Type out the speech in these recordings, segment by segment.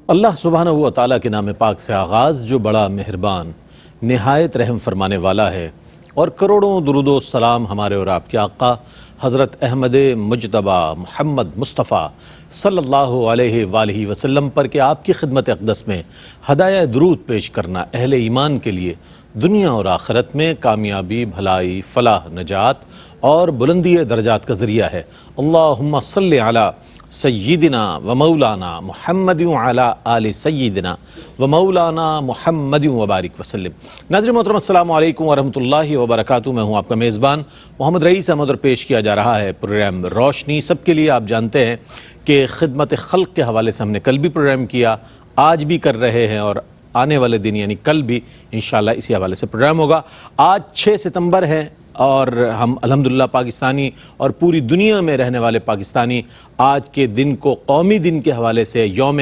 اللہ سبحانہ و تعالیٰ کے نام پاک سے آغاز جو بڑا مہربان نہایت رحم فرمانے والا ہے، اور کروڑوں درود و سلام ہمارے اور آپ کے آقا حضرت احمد مجتبیٰ محمد مصطفیٰ صلی اللہ علیہ وآلہ وسلم پر کہ آپ کی خدمت اقدس میں ہدایہ درود پیش کرنا اہل ایمان کے لیے دنیا اور آخرت میں کامیابی، بھلائی، فلاح، نجات اور بلندی درجات کا ذریعہ ہے۔ اللہم صلی علی سیدنا و مولانا محمد وعلی آل سیدنا و مولانا محمد وبارک وسلم۔ ناظرین محترم، السلام علیکم ورحمۃ اللہ وبرکاتہ۔ میں ہوں آپ کا میزبان محمد رئیس احمد، اور پیش کیا جا رہا ہے پروگرام روشنی سب کے لیے۔ آپ جانتے ہیں کہ خدمت خلق کے حوالے سے ہم نے کل بھی پروگرام کیا، آج بھی کر رہے ہیں، اور آنے والے دن یعنی کل بھی انشاءاللہ اسی حوالے سے پروگرام ہوگا۔ آج 6 ستمبر ہے، اور ہم الحمدللہ پاکستانی اور پوری دنیا میں رہنے والے پاکستانی آج کے دن کو قومی دن کے حوالے سے، یوم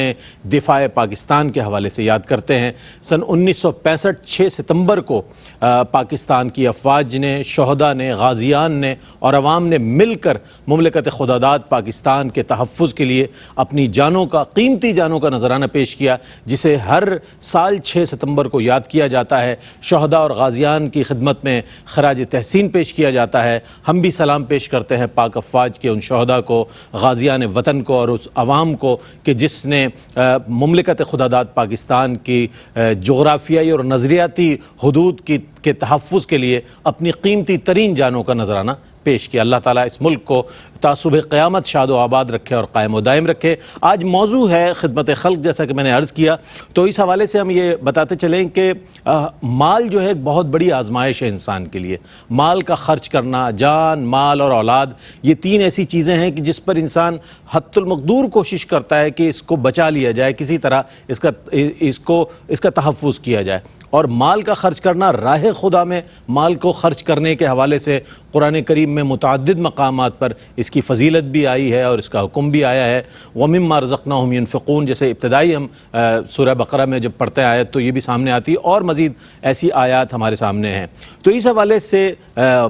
دفاع پاکستان کے حوالے سے یاد کرتے ہیں۔ سن 1965 6 ستمبر کو پاکستان کی افواج نے، شہداء نے، غازیان نے اور عوام نے مل کر مملکت خداداد پاکستان کے تحفظ کے لیے اپنی جانوں کا، قیمتی جانوں کا نذرانہ پیش کیا، جسے ہر سال 6 ستمبر کو یاد کیا جاتا ہے۔ شہداء اور غازیان کی خدمت میں خراج تحسین پیش کیا جاتا ہے۔ ہم بھی سلام پیش کرتے ہیں پاک افواج کے ان شہداء کو، غازیان وطن کو، اور اس عوام کو کہ جس نے مملکت خداداد پاکستان کی جغرافیائی اور نظریاتی حدود کے تحفظ کے لیے اپنی قیمتی ترین جانوں کا نذرانہ پیش کیا۔ اللہ تعالیٰ اس ملک کو تا صبح قیامت شاد و آباد رکھے اور قائم و دائم رکھے۔ آج موضوع ہے خدمت خلق، جیسا کہ میں نے عرض کیا، تو اس حوالے سے ہم یہ بتاتے چلیں کہ مال جو ہے ایک بہت بڑی آزمائش ہے انسان کے لیے۔ مال کا خرچ کرنا، جان، مال اور اولاد، یہ 3 ایسی چیزیں ہیں کہ جس پر انسان حد المقدور کوشش کرتا ہے کہ اس کو بچا لیا جائے، کسی طرح اس کا تحفظ کیا جائے۔ اور مال کا خرچ کرنا، راہ خدا میں مال کو خرچ کرنے کے حوالے سے قرآن کریم میں متعدد مقامات پر اس کی فضیلت بھی آئی ہے اور اس کا حکم بھی آیا ہے۔ وَمِمَّا رَزَقْنَاهُمْ يُنْفِقُونَ، جیسے ابتدائی ہم سورہ بقرہ میں جب پڑھتے ہیں آیت تو یہ بھی سامنے آتی ہے، اور مزید ایسی آیات ہمارے سامنے ہیں۔ تو اس حوالے سے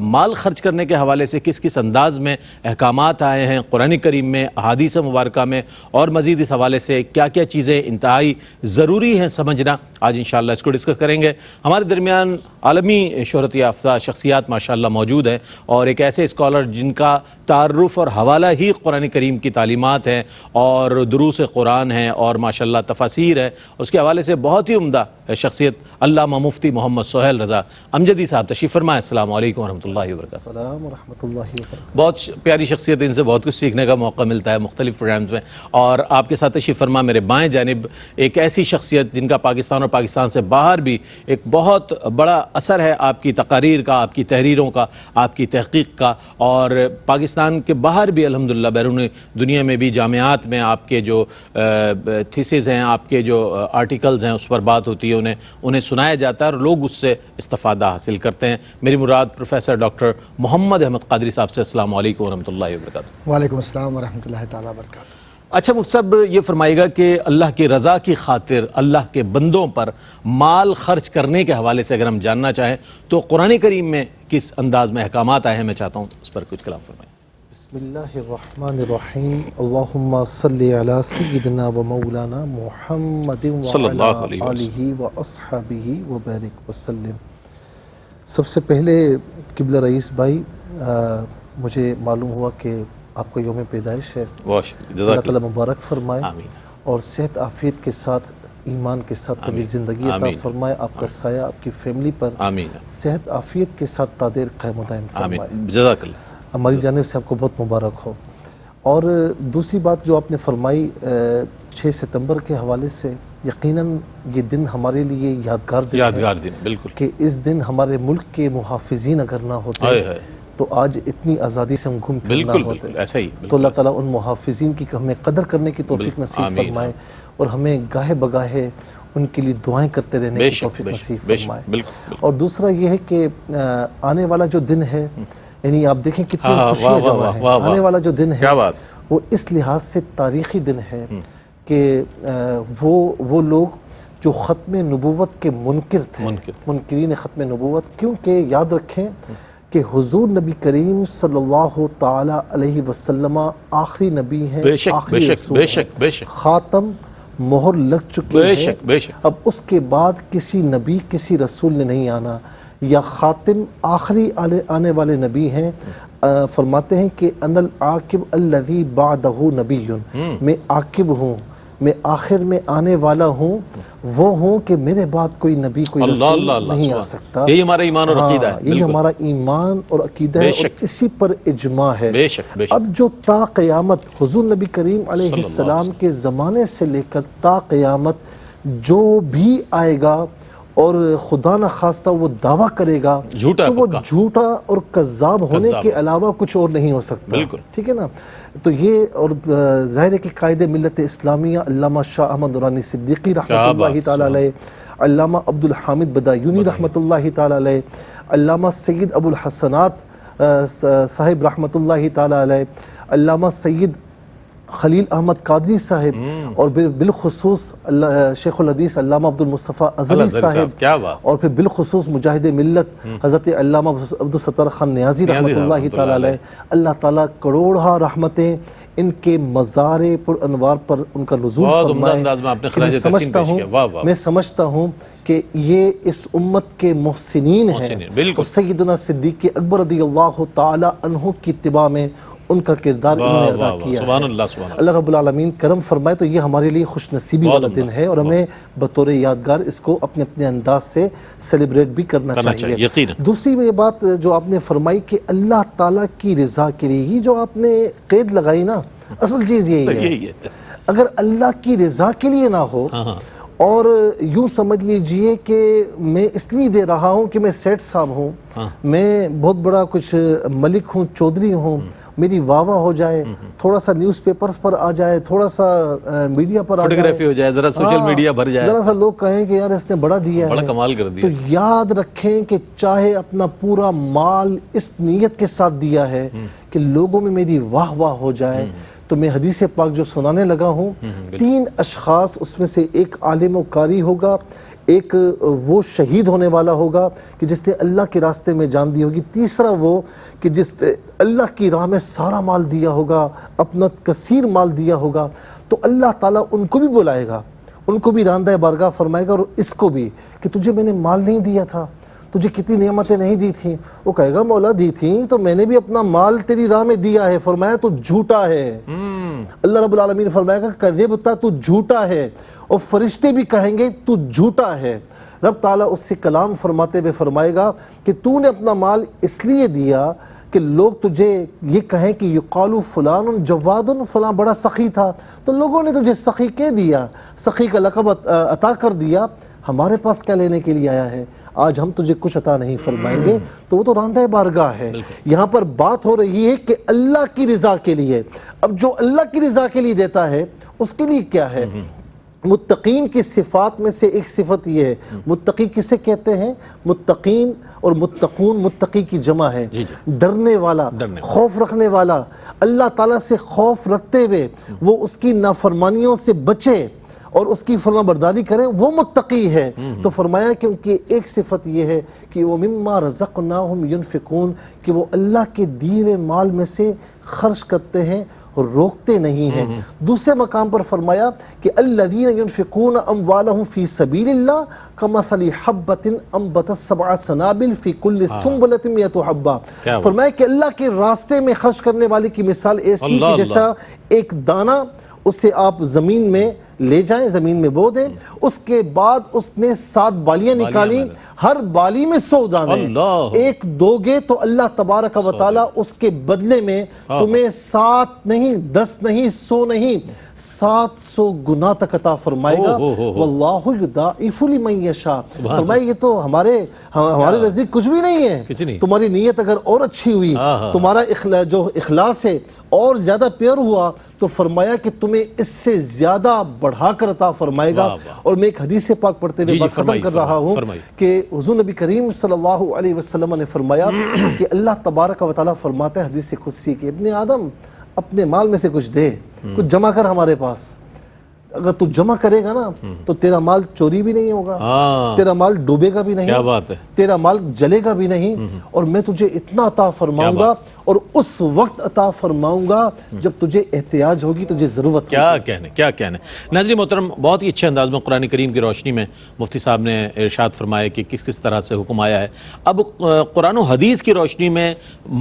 مال خرچ کرنے کے حوالے سے کس کس انداز میں احکامات آئے ہیں قرآن کریم میں، احادیث مبارکہ میں، اور مزید اس حوالے سے کیا کیا چیزیں انتہائی ضروری ہیں سمجھنا، آج انشاءاللہ اس کو ڈسکس کریں گے۔ ہمارے درمیان عالمی شہرت یافتہ شخصیات ماشاءاللہ موجود ہیں، اور ایک ایسے اسکالر جن کا تعارف اور حوالہ ہی قرآن کریم کی تعلیمات ہیں اور دروس قرآن ہیں اور ماشاءاللہ تفاسیر ہے، اس کے حوالے سے بہت ہی عمدہ شخصیت علامہ مفتی محمد سہیل رضا امجدی صاحب تشریف فرمائے۔ السلام علیکم ورحمۃ اللہ وبرکاتہ۔ السلام ورحمۃ اللہ وبرکاتہ۔ بہت پیاری شخصیت، ان سے بہت کچھ سیکھنے کا موقع ملتا ہے مختلف پروگرامز میں، اور آپ کے ساتھ تشریف فرما میرے بائیں جانب ایک ایسی شخصیت جن کا پاکستان اور پاکستان سے باہر بھی ایک بہت بڑا اثر ہے آپ کی تقاریر کا، آپ کی تحریروں کا، آپ کی تحقیق کا، اور پاکستان کے باہر بھی الحمدللہ بیرون دنیا میں بھی جامعات میں آپ کے جو تھیسز ہیں، آپ کے جو آرٹیکلز ہیں، اس پر بات ہوتی ہے، انہیں سنایا جاتا ہے اور لوگ اس سے استفادہ حاصل کرتے ہیں۔ میری مراد پروفیسر ڈاکٹر محمد احمد قادری صاحب سے۔ السلام علیکم ورحمۃ اللہ وبرکاتہ۔ وعلیکم السلام ورحمۃ اللہ تعالیٰ وبرکاتہ۔ اچھا مفتی صاحب، یہ فرمائے گا کہ اللہ کی رضا کی خاطر اللہ کے بندوں پر مال خرچ کرنے کے حوالے سے اگر ہم جاننا چاہیں تو قرآن کریم میں کس انداز میں احکامات آئے ہیں، میں چاہتا ہوں اس پر کچھ کلام فرمائیں۔ بسم اللہ الرحمن الرحیم۔ اللہم صلی علی سیدنا و مولانا محمد صلی اللہ وعلی علیہ وسلم آلہ و اصحابہ وبارک وسلم۔ سب سے پہلے قبلہ رئیس بھائی، مجھے معلوم ہوا کہ آپ کا یوم پیدائش ہے، اللہ تعالیٰ مبارک فرمائے، آمین، اور صحت عافیت کے ساتھ، ایمان کے ساتھ طویل زندگی عطا فرمائے، آپ کا سایہ آپ کی فیملی پر آمین، صحت عافیت کے ساتھ تادیر قائم و دائم فرمائے۔ آمین، جزاک اللہ۔ ہماری جانب سے آپ کو بہت مبارک ہو۔ اور دوسری بات جو آپ نے فرمائی 6 ستمبر کے حوالے سے، یقیناً یہ دن ہمارے لیے یادگار دن بالکل، کہ اس دن ہمارے ملک کے محافظین اگر نہ ہوتے تو آج اتنی آزادی سے ہم گھوم پھر نہ ہوتے۔ بالکل ایسا ہی۔ تو اللہ تعالیٰ ان محافظین کی ہمیں قدر کرنے کی توفیق نصیب فرمائے، اور ہمیں گاہے بگاہے ان کے لیے دعائیں کرتے رہنے کی توفیق نصیب فرمائے۔ اور دوسرا یہ ہے کہ آنے والا جو دن ہے، یعنی آپ دیکھیں کتنی خوشیاں جمع ہیں، آنے والا جو دن ہے وہ اس لحاظ سے تاریخی دن ہے کہ وہ لوگ جو ختم نبوت کے منکر تھے، منکرین ختم نبوت، کیونکہ یاد رکھیں کہ حضور نبی کریم صلی اللہ تعالی علیہ وسلم آخری نبی ہیں، آخری رسول ہیں، خاتم مہر لگ چکی بے ہے، شک بے شک، اب اس کے بعد کسی نبی کسی رسول نے نہیں آنا، یا خاتم آخری آنے والے نبی ہیں۔ فرماتے ہیں کہ ان العاقب الذی بعدہ نبی، میں عاقب ہوں، میں آخر میں آنے والا ہوں، وہ ہوں کہ میرے بعد کوئی نبی کوئی رسول نہیں آ سکتا۔ یہی ہمارا ایمان اور عقیدہ ہے، یہی ہمارا ایمان اور عقیدہ ہے، اور اسی پر اجماع ہے۔ بے شک بے شک، اب جو تا قیامت حضور نبی کریم علیہ السلام کے زمانے سے لے کر تا قیامت جو بھی آئے گا اور خدا نخواستہ وہ دعویٰ کرے گا جھوٹا تو وہ جھوٹا اور کذاب ہونے کے علاوہ کچھ اور نہیں ہو سکتا، بالکل، ٹھیک ہے نا۔ تو یہ اور ظاہر ہے کہ قائد ملت اسلامیہ علامہ شاہ احمد دورانی صدیقی رحمۃ اللہ تعالی علیہ، علامہ عبد الحامد بدایونی رحمۃ اللہ تعالی علیہ، علامہ سید ابو الحسنات صاحب رحمۃ اللہ تعالی علیہ، علامہ سید خلیل احمد قادری صاحب، اور بالخصوص شیخ الحدیث علامہ عبد المصطفیٰ ازلی صاحب، اور پھر بالخصوص مجاہد ملت حضرت علامہ عبد الستار خان نیازی رحمۃ اللہ تعالی علیہ، اللہ تعالیٰ کروڑہ رحمتیں ان کے مزار پر انوار پر ان کا نزول فرمائے۔ میں سمجھتا ہوں کہ یہ اس امت کے محسنین ہیں، اور سیدنا صدیق اکبر رضی اللہ تعالی عنہ کی اتباع میں ان کا کردار انہوں نے ادا کیا ہے۔ اللہ رب العالمین کرم فرمائے۔ تو یہ ہمارے لیے خوش نصیبی والا دن ہے، اور ہمیں بطور یادگار اس کو اپنے اپنے انداز سے سیلیبریٹ بھی کرنا چاہیے۔ دوسری یہ بات جو آپ نے فرمائی کہ اللہ تعالیٰ کی رضا کے لیے، یہ جو آپ نے قید لگائی نا، اصل چیز یہی ہے۔ اگر اللہ کی رضا کے لیے نہ ہو، اور یوں سمجھ لیجئے کہ میں اس لیے دے رہا ہوں کہ میں سیٹ صاحب ہوں، میں بہت بڑا کچھ ملک ہوں، چودھری ہوں، میری واہ واہ ہو جائے، تھوڑا سا نیوز پیپرز پر آ جائے، تھوڑا سا میڈیا پر آ جائے، فوٹوگرافی ہو جائے، ذرا سوشل میڈیا بھر جائے، ذرا سا لوگ کہیں کہ یار اس نے بڑا دیا ہے، بڑا کمال کر دیا، تو یاد رکھیں کہ چاہے اپنا پورا مال اس نیت کے ساتھ دیا ہے کہ لوگوں میں میری واہ واہ ہو جائے، تو میں حدیث پاک جو سنانے لگا ہوں، 3 اشخاص، اس میں سے ایک عالم و قاری ہوگا، ایک وہ شہید ہونے والا ہوگا کہ جس نے اللہ کے راستے میں جان دی ہوگی، تیسرا وہ کہ جس نے اللہ کی راہ میں سارا مال دیا ہوگا، اپنا کثیر مال دیا ہوگا، تو اللہ تعالیٰ ان کو بھی بلائے گا، ان کو بھی راندہ بارگاہ فرمائے گا، اور اس کو بھی کہ تجھے میں نے مال نہیں دیا تھا، تجھے کتنی نعمتیں نہیں دی تھیں، وہ کہے گا مولا دی تھیں تو میں نے بھی اپنا مال تیری راہ میں دیا ہے، فرمایا تو جھوٹا ہے۔ اللہ رب العالمین فرمائے گا کذبتا، تو جھوٹا ہے، اور فرشتے بھی کہیں گے تو جھوٹا ہے۔ رب تعالیٰ اس سے کلام فرماتے ہوئے فرمائے گا کہ تو نے اپنا مال اس لیے دیا کہ لوگ تجھے یہ کہیں کہ یقالو فلان جواد، فلاں بڑا سخی تھا، تو لوگوں نے تجھے سخی کہہ دیا، سخی کا لقب عطا کر دیا، ہمارے پاس کیا لینے کے لیے آیا ہے؟ آج ہم تجھے کچھ عطا نہیں فرمائیں گے، تو وہ تو راندہ بارگاہ ہے۔ یہاں پر بات ہو رہی ہے کہ اللہ کی رضا کے لیے، اب جو اللہ کی رضا کے لیے دیتا ہے اس کے لیے کیا ہے؟ متقین کی صفات میں سے ایک صفت یہ ہے، متقی کسے کہتے ہیں؟ متقین اور متقون، متقی کی جمع ہے، ڈرنے والا، خوف رکھنے والا، اللہ تعالیٰ سے خوف رکھتے ہوئے وہ اس کی نافرمانیوں سے بچے اور اس کی فرما برداری کریں، وہ متقی ہے۔ تو فرمایا کہ ان کی ایک صفت یہ ہے کہ وہ مما رزقناہم ینفقون، کہ وہ اللہ کے دیے ہوئے مال میں سے خرچ کرتے ہیں اور روکتے نہیں ہیں۔ دوسرے مقام پر فرمایا کہ الذین ینفقون اموالہم فی سبیل اللہ کمثل حبۃ انبتت 7 سنابل فی کل سنبلۃ 100 حبہ۔ فرمایا کہ اللہ کے راستے میں خرچ کرنے والے کی مثال ایسی کہ جیسا ایک دانہ اسے آپ زمین میں لے جائیں، زمین میں بو دیں، اس کے بعد اس نے 7 بالیاں نکالی، ہر بالی میں 100 دانے، ایک دو گے تو اللہ تبارک و تعالی اس کے بدلے میں تمہیں 7 نہیں 10 نہیں 100 نہیں 700 گنا تک عطا فرمائے گا۔ واللہ یضاعف لمن یشاء۔ فرمائے یہ تو ہمارے نزدیک کچھ بھی نہیں ہے، تمہاری نیت اگر اور اچھی ہوئی، تمہارا جو اخلاص ہے اور زیادہ پیور ہوا، تو فرمایا کہ تمہیں اس سے زیادہ بڑھا کر عطا فرمائے گا۔ اور میں ایک حدیث پاک پڑھتے ہوئے بات ختم کر رہا ہوں کہ حضور نبی کریم صلی اللہ علیہ وسلم نے فرمایا کہ اللہ تبارک و تعالیٰ فرماتا ہے حدیث قدسی کہ ابن آدم اپنے مال میں سے کچھ دے، کچھ جمع کر ہمارے پاس۔ اگر تو جمع کرے گا نا تو تیرا مال چوری بھی نہیں ہوگا، تیرا مال ڈوبے گا بھی نہیں، تیرا مال جلے گا بھی نہیں، اور میں تجھے اتنا عطا فرماؤں گا، اور اس وقت عطا فرماؤں گا جب تجھے احتیاج ہوگی، تجھے ضرورت ہوگی۔ کیا کہنے۔ ناظرین محترم، بہت ہی اچھے انداز میں قرآن کریم کی روشنی میں مفتی صاحب نے ارشاد فرمایا کہ کس کس طرح سے حکم آیا ہے۔ اب قرآن و حدیث کی روشنی میں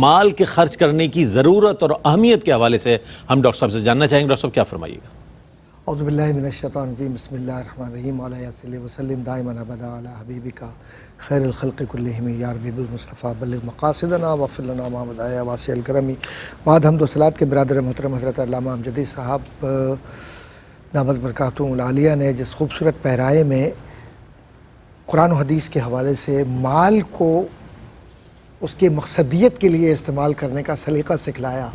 مال کے خرچ کرنے کی ضرورت اور اہمیت کے حوالے سے ہم ڈاکٹر صاحب سے جاننا چاہیں گے۔ ڈاکٹر صاحب کیا فرمائیے گا؟ اعوذ باللہ من الشیطان الرجیم، بسم اللہ الرحمن الرحیم، علیہ صلی وسلم دائما ابدا علی حبیبک خیر الخلق کلہم یا ربی بالمصطفیٰ بلغ مقاصدنا واغفر لنا ما مضى یا واسع الکرم۔ بعد حمد و صلوات کے برادر محترم حضرت علامہ امجدی صاحب دامت برکاتہم العالیہ نے جس خوبصورت پیرائے میں قرآن و حدیث کے حوالے سے مال کو اس کی مقصدیت کے لیے استعمال کرنے کا سلیقہ سکھلایا،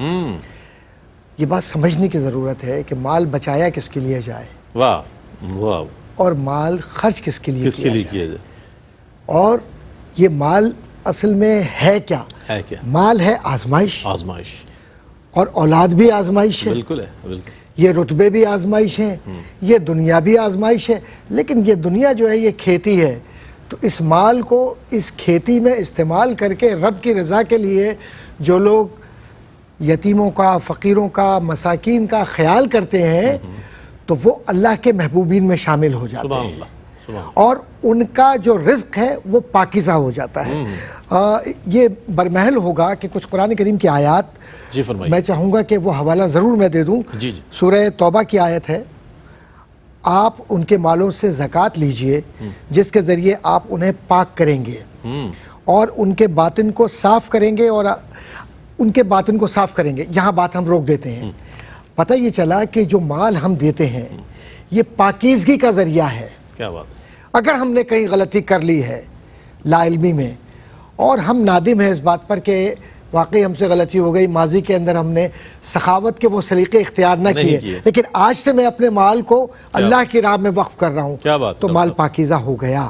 یہ بات سمجھنے کی ضرورت ہے کہ مال بچایا کس کے لیے جائے، واہ، اور مال خرچ کس کے لیے کیا جائے، اور یہ مال اصل میں ہے کیا؟ مال ہے آزمائش، اور اولاد بھی آزمائش ہے، بالکل ہے، بالکل، یہ رتبے بھی آزمائش ہیں، یہ دنیا بھی آزمائش ہے، لیکن یہ دنیا جو ہے یہ کھیتی ہے، تو اس مال کو اس کھیتی میں استعمال کر کے رب کی رضا کے لیے جو لوگ یتیموں کا، فقیروں کا، مساکین کا خیال کرتے ہیں تو وہ اللہ کے محبوبین میں شامل ہو جاتے ہیں، اور ان کا جو رزق ہے وہ پاکیزہ ہو جاتا ہے۔ یہ برمحل ہوگا کہ کچھ قرآن کریم کی آیات میں چاہوں گا کہ وہ حوالہ ضرور میں دے دوں۔ سورہ توبہ کی آیت ہے، آپ ان کے مالوں سے زکوٰۃ لیجئے جس کے ذریعے آپ انہیں پاک کریں گے اور ان کے باطن کو صاف کریں گے، اور ان کے باطن کو صاف کریں گے۔ یہاں بات ہم روک دیتے ہیں۔ پتہ یہ چلا کہ جو مال ہم دیتے ہیں یہ پاکیزگی کا ذریعہ ہے۔ کیا بات؟ اگر ہم نے کہیں غلطی کر لی ہے لا علمی میں اور ہم نادم ہیں اس بات پر کہ واقعی ہم سے غلطی ہو گئی، ماضی کے اندر ہم نے سخاوت کے وہ سلیقے اختیار نہ کیے، لیکن آج سے میں اپنے مال کو اللہ کی راہ میں وقف کر رہا ہوں، تو مال پاکیزہ ہو گیا۔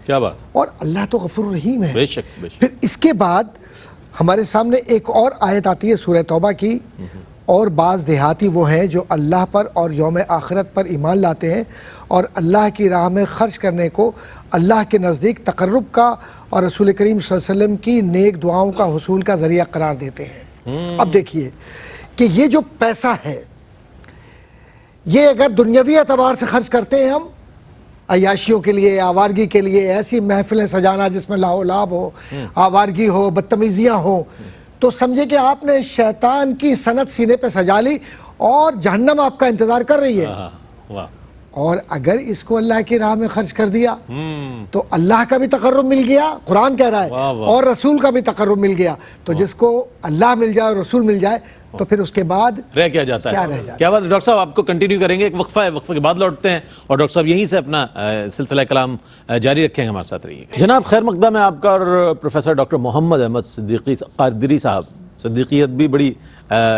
کیا بات؟ اور اللہ تو غفور الرحیم ہے۔ بے شک۔ پھر اس کے بعد ہمارے سامنے ایک اور آیت آتی ہے سورہ توبہ کی، اور بعض دیہاتی وہ ہیں جو اللہ پر اور یوم آخرت پر ایمان لاتے ہیں اور اللہ کی راہ میں خرچ کرنے کو اللہ کے نزدیک تقرب کا اور رسول کریم صلی اللہ علیہ وسلم کی نیک دعاؤں کا حصول کا ذریعہ قرار دیتے ہیں۔ اب دیکھیے کہ یہ جو پیسہ ہے یہ اگر دنیاوی اعتبار سے خرچ کرتے ہیں ہم، عیاشیوں کے لیے، آوارگی کے لیے، ایسی محفلیں سجانا جس میں لاہ و لعب ہو، آوارگی ہو، بدتمیزیاں ہوں، تو سمجھے کہ آپ نے شیطان کی صنعت سینے پہ سجا لی اور جہنم آپ کا انتظار کر رہی ہے۔ اور اگر اس کو اللہ کی راہ میں خرچ کر دیا تو اللہ کا بھی تقرب مل گیا، قرآن کہہ رہا ہے، اور رسول کا بھی تقرب مل گیا۔ تو جس کو اللہ مل جائے اور رسول مل جائے تو پھر اس کے بعد رہ کیا جاتا ہے؟ کیا بات ہے ڈاکٹر صاحب، آپ کو کنٹینیو کریں گے، ایک وقفہ ہے، وقفے کے بعد لوٹتے ہیں اور ڈاکٹر صاحب یہیں سے اپنا سلسلہ کلام جاری رکھیں گے، ہمارے ساتھ رہیے گا۔ جناب خیر مقدم ہے آپ کا، اور پروفیسر ڈاکٹر محمد احمد صدیقی قادری صاحب، صدیقیت بھی بڑی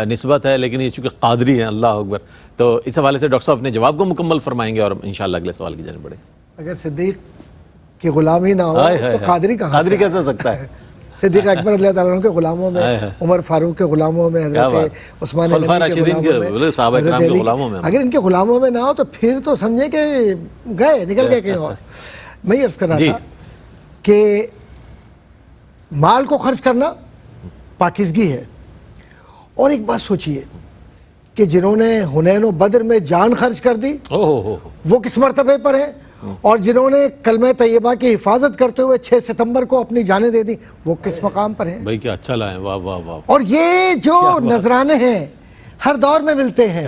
نسبت ہے لیکن یہ چونکہ قادری ہیں، اللہ اکبر، تو اس حوالے سے ڈاکٹر صاحب اپنے جواب کو مکمل فرمائیں گے اور انشاءاللہ اگلے سوال کی جانب بڑھیں۔ اگر صدیق کی غلامی نہ ہو تو قادری کہاں سے؟ قادری کیسے ہو سکتا ہے؟ صدیق اکبر اللہ تعالیٰ عنہ کے غلاموں میں، عمر فاروق کے غلاموں میں، حضرت عثمان غنی کے غلاموں میں، اگر ان کے غلاموں میں نہ ہو تو پھر تو سمجھے کہ گئے، نکل گئے کہیں اور۔ میں یہ عرض کر رہا تھا کہ مال کو خرچ کرنا پاکیزگی ہے، اور ایک بات سوچئے کہ جنہوں نے حنین و بدر میں جان خرچ کر دی وہ کس مرتبے پر ہیں، اور جنہوں نے کلمہ طیبہ کی حفاظت کرتے ہوئے 6 ستمبر کو اپنی جانیں دے دی وہ کس مقام پر ہیں؟ بھائی کیا اچھا لائیں، واہ واہ واہ۔ اور یہ جو نذرانے ہیں ہر دور میں ملتے ہیں،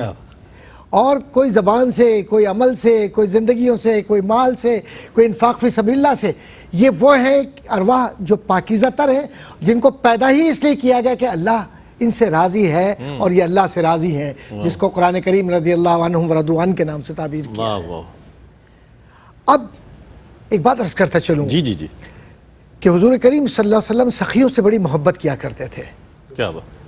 اور کوئی زبان سے، کوئی عمل سے، کوئی زندگیوں سے، کوئی مال سے، کوئی انفاق فی سبیل اللہ سے، یہ وہ ہیں ارواح جو پاکیزہ تر ہیں، جن کو پیدا ہی اس لیے کیا گیا کہ اللہ ان سے راضی ہے اور یہ اللہ سے راضی ہیں، جس کو قرآن کریم رضی اللہ عنہم ورضوا عنہ کے نام سے تعبیر کیا ہے۔ اب ایک بات عرض کرتا چلوں کہ حضور کریم صلی اللہ علیہ وسلم سخیوں سے بڑی محبت کیا کرتے تھے۔ کیا بات؟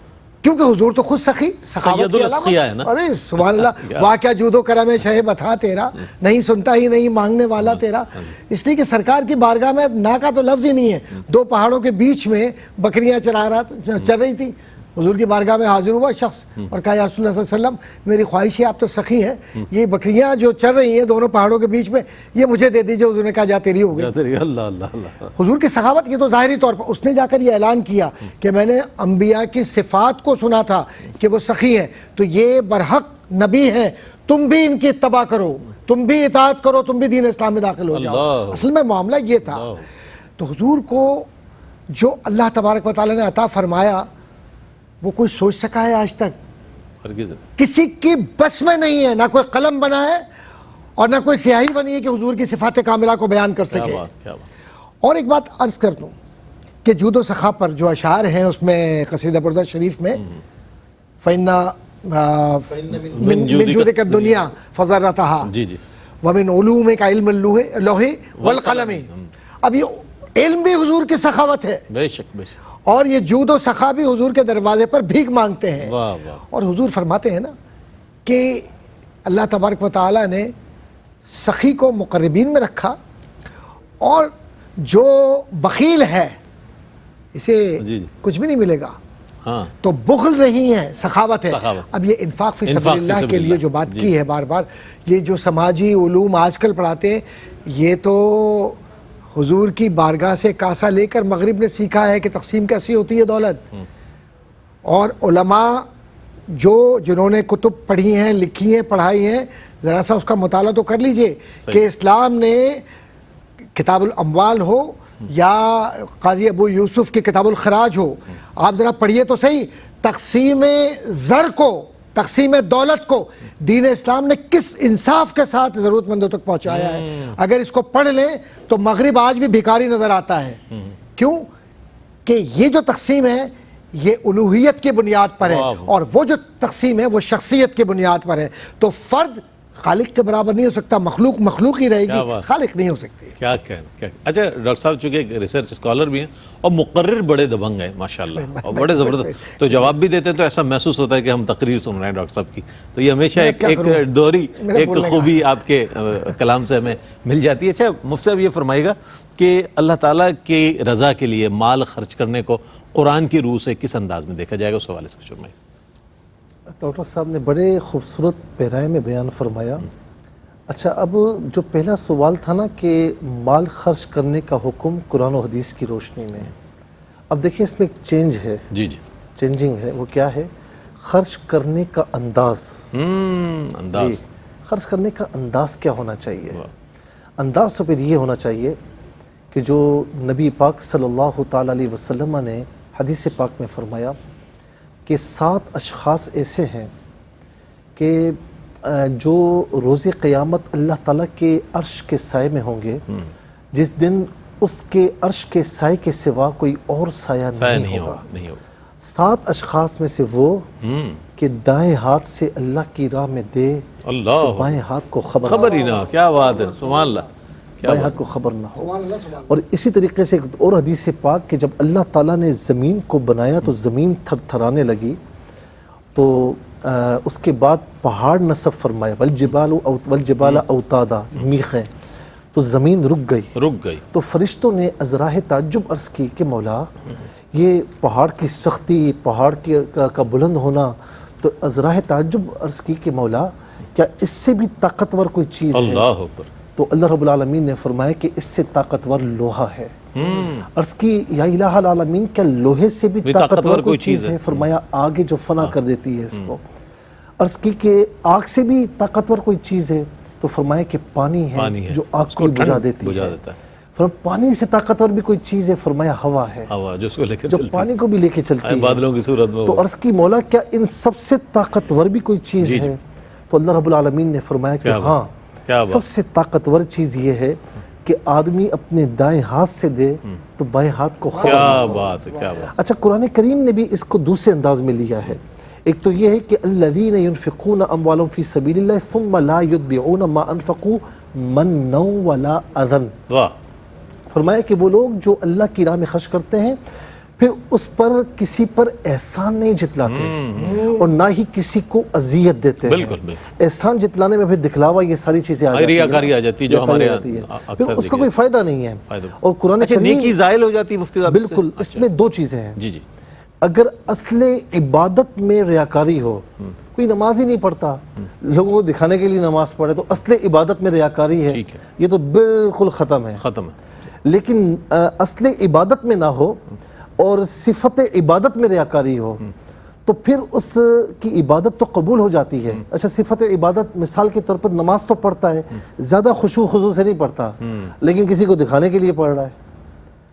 کیونکہ حضور تو خود سخی، سید الاسقیاء ہے نا۔ ارے سبحان اللہ، واقعہ جود و کرم شہ بتا تیرا، نہیں سنتا ہی نہیں مانگنے والا تیرا۔ اس لیے کہ سرکار کی بارگاہ میں نا کا تو لفظ ہی نہیں ہے، 2 پہاڑوں کے بیچ میں بکریاں چر رہی تھی، حضور کی بارگاہ میں حاضر ہوا شخص اور کہا یا رسول اللہ صلی اللہ علیہ وسلم میری خواہش ہے، آپ تو سخی ہیں، یہ بکریاں جو چل رہی ہیں دونوں پہاڑوں کے بیچ میں یہ مجھے دے دیجئے۔ حضور نے کہا جا تیری ہو گئی۔ اللہ اللہ اللہ۔ حضور کی سخاوت کی تو ظاہری طور پر اس نے جا کر یہ اعلان کیا کہ میں نے انبیاء کی صفات کو سنا تھا کہ وہ سخی ہیں، تو یہ برحق نبی ہیں، تم بھی ان کی اتباع کرو، تم بھی اطاعت کرو، تم بھی دین اسلام میں داخل ہو جاؤ۔ اصل میں معاملہ یہ تھا۔ تو حضور کو جو اللہ تبارک و تعالیٰ نے عطا فرمایا وہ کوئی سوچ سکا ہے آج تک؟ کسی کی بس میں نہیں ہے، نہ کوئی قلم بنا ہے اور نہ کوئی سیاہی بنی ہے کہ حضور کی صفات کاملہ کو بیان کر سکے۔ اور ایک بات عرض کر دوں کہ جود و سخا پر جو اشعار ہیں اس میں قصیدہ بردہ شریف میں فَإِنَّ مِن جُودِكَ الدُّنْيَا فَضَرَّتَهَا جی جی وَمِنْ عُلُومِكَ عِلْمُ اللوح والقلم۔ اب یہ علم بھی حضور کی سخاوت ہے، بے شک بے شک، اور یہ جود و سخا بھی حضور کے دروازے پر بھیک مانگتے ہیں۔ واہ واہ۔ اور حضور فرماتے ہیں نا کہ اللہ تبارک و تعالیٰ نے سخی کو مقربین میں رکھا، اور جو بخیل ہے اسے کچھ بھی نہیں ملے گا، ہاں تو بخل نہیں ہے، سخاوت ہے۔ سخاوت۔ اب یہ انفاق فی سبیل اللہ کے لیے جو بات کی ہے بار بار، یہ جو سماجی علوم آج کل پڑھاتے ہیں یہ تو حضور کی بارگاہ سے کاسا لے کر مغرب نے سیکھا ہے کہ تقسیم کیسی ہوتی ہے دولت۔ اور علماء جنہوں نے کتب پڑھی ہیں، لکھی ہیں، پڑھائی ہیں، ذرا سا اس کا مطالعہ تو کر لیجئے کہ اسلام نے کتاب الاموال ہو یا قاضی ابو یوسف کی کتاب الخراج ہو، آپ ذرا پڑھیے تو صحیح، تقسیم زر کو، تقسیم دولت کو دین اسلام نے کس انصاف کے ساتھ ضرورت مندوں تک پہنچایا ہے۔ اگر اس کو پڑھ لیں تو مغرب آج بھی بھیکاری نظر آتا ہے۔ کیوں کہ یہ جو تقسیم ہے یہ الوہیت کی بنیاد پر ہے، اور وہ جو تقسیم ہے وہ شخصیت کی بنیاد پر ہے۔ تو فرد خالق کے برابر نہیں ہو سکتا، مخلوق مخلوق ہی رہے گی، خالق نہیں ہو سکتی۔ کیا کہنا۔ اچھا ڈاکٹر صاحب چونکہ ایک ریسرچ اسکالر بھی ہیں اور مقرر بڑے دبنگ ہیں ماشاءاللہ، اور بڑے زبردست، تو جواب بھی دیتے ہیں تو ایسا محسوس ہوتا ہے کہ ہم تقریر سن رہے ہیں ڈاکٹر صاحب کی۔ تو یہ ہمیشہ ایک دوہری ایک خوبی آپ کے کلام سے ہمیں مل جاتی ہے۔ اچھا مفتی صاحب یہ فرمائیے گا کہ اللہ تعالیٰ کی رضا کے لیے مال خرچ کرنے کو قرآن کی روح سے کس انداز میں دیکھا جائے گا، اس حوالے سے کچھ فرمائیے۔ ڈاکٹر صاحب نے بڑے خوبصورت پیرائے میں بیان فرمایا۔ اچھا اب جو پہلا سوال تھا نا کہ مال خرچ کرنے کا حکم قرآن و حدیث کی روشنی میں، اب دیکھیں اس میں ایک چینج ہے، جی جی چینجنگ ہے۔ وہ کیا ہے؟ خرچ کرنے کا انداز۔ انداز، خرچ کرنے کا انداز کیا ہونا چاہیے؟ انداز تو پھر یہ ہونا چاہیے کہ جو نبی پاک صلی اللہ تعالیٰ علیہ وسلم نے حدیث پاک میں فرمایا کہ 7 اشخاص ایسے ہیں کہ جو روز قیامت اللہ تعالیٰ کے عرش کے سائے میں ہوں گے، جس دن اس کے عرش کے سائے کے سوا کوئی اور سایہ نہیں ہوگا۔ 7 اشخاص میں سے وہ کہ دائیں ہاتھ سے اللہ کی راہ میں دے تو بائیں ہاتھ کو خبر ہی نہ۔ کیا بات ہے، سبحان اللہ، بائیں ہاتھ کو خبر نہ ہو۔ اور اسی طریقے سے ایک اور حدیث پاک کہ جب اللہ تعالیٰ نے زمین کو بنایا تو زمین تھر تھرانے لگی، تو اس کے بعد پہاڑ نصب فرمایا، والجبال اوتادا، میخیں، تو زمین رک گئی۔ تو فرشتوں نے ازراہ تعجب عرض کی کہ مولا یہ پہاڑ کی سختی، پہاڑ کا بلند ہونا، تو ازراہ تعجب عرض کی کہ مولا کیا اس سے بھی طاقتور کوئی چیز ہے؟ اللہ اکبر۔ تو اللہ رب العالمین نے فرمایا کہ اس سے طاقتور لوہا ہے۔ عرض کی یا الہ العالمین کیا لوہے سے بھی طاقتور کوئی چیز ہے؟ فرمایا آگ جو فنا کر دیتی ہے اس کو۔ عرض کی کہ آگ سے بھی طاقتور کوئی چیز ہے؟ تو فرمایا کہ پانی ہے جو آگ کو بجھا دیتی ہے۔ فرمایا پانی سے طاقتور بھی کوئی چیز ہے؟ فرمایا ہوا ہے جو پانی کو بھی لے کے چلتی ہے بادلوں کی صورت میں۔ تو عرض کی مولا کیا ان سب سے طاقتور بھی کوئی چیز ہے؟ تو اللہ رب العالمین نے فرمایا کہ ہاں، سب سے طاقتور چیز یہ ہے کہ آدمی اپنے دائیں ہاتھ سے دے تو بائیں ہاتھ کو خبر۔ کیا بات ہے، کیا بات۔ اچھا قرآن کریم نے بھی اس کو دوسرے انداز میں لیا ہے۔ ایک تو یہ ہے کہ الذین ينفقون اموالهم فی سبیل اللہ ثم لا یتبعون ما انفقوا منا ولا اذى۔ فرمایا کہ وہ لوگ جو اللہ کی راہ میں خرچ کرتے ہیں پھر اس پر کسی پر احسان نہیں جتلاتے اور نہ ہی کسی کو اذیت دیتے ہیں۔ بالکل۔ احسان جتلانے میں پھر دکھلاوا یہ ساری چیزیں آ جاتی ہیں، ریاکاری آ جاتی ہے جو ہمارے پھر اس کا کوئی فائدہ نہیں ہے۔ اور قرآن نیکی زائل ہو جاتی ہے مفتی صاحب۔ بالکل، اس میں 2 چیزیں ہیں۔ جی جی۔ اگر اصل عبادت میں ریاکاری ہو، کوئی نماز ہی نہیں پڑھتا، لوگوں کو دکھانے کے لیے نماز پڑھے، تو اصل عبادت میں ریاکاری ہے، یہ تو بالکل ختم ہے۔ لیکن اصل عبادت میں نہ ہو اور صفت عبادت میں ریاکاری ہو تو پھر اس کی عبادت تو قبول ہو جاتی ہے۔ اچھا، صفت عبادت مثال کے طور پر نماز تو پڑھتا ہے، زیادہ خشوع خضوع سے نہیں پڑھتا، لیکن کسی کو دکھانے کے لیے پڑھ رہا ہے